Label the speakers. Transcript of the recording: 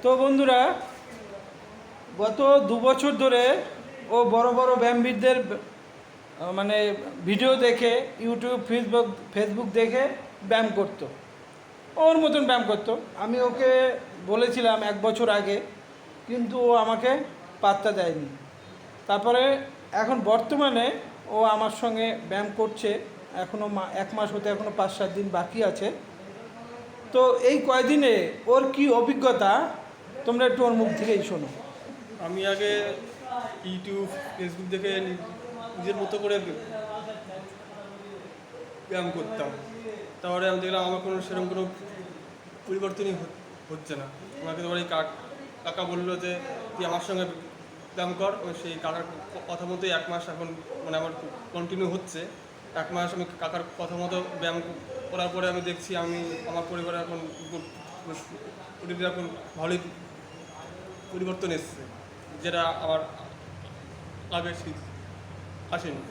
Speaker 1: তো বন্ধুরা, গত 2 বছর ধরে ও বড় বড় ব্যায়ামবিদদের মানে ভিডিও দেখে ইউটিউব ফেসবুক দেখে ব্যায়াম করতো, ওর মতন ব্যায়াম করতো। আমি ওকে বলেছিলাম 1 বছর আগে, কিন্তু ও আমাকে পাত্তা দেয়নি। তারপরে এখন বর্তমানে ও আমার সঙ্গে ব্যায়াম করছে। এখনও 1 মাস হতে এখনও 5-7 দিন বাকি আছে। তো এই কয়দিনে ওর কি অভিজ্ঞতা, তোমরা একটু ওর মুখ থেকেই শোনো।
Speaker 2: আমি আগে ইউটিউব ফেসবুক দেখে নিজের মতো করে ব্যায়াম করতাম। তারপরে আমি দেখলাম আমার সেরকম কোনো পরিবর্তনই হচ্ছে না। আমাকে তোমার এই কাকা বললো যে তুই আমার সঙ্গে ব্যায়াম কর। সেই কাকার কথা মতোই 1 মাস এখন আমার কন্টিনিউ হচ্ছে। 1 মাস আমি কাকার কথা মতো ব্যায়াম করার পরে আমি দেখছি আমি আমার পরিবারে এখন শরীরে এখন ভালোই পরিবর্তন এসছে, যেটা আমার আগে আসেনি।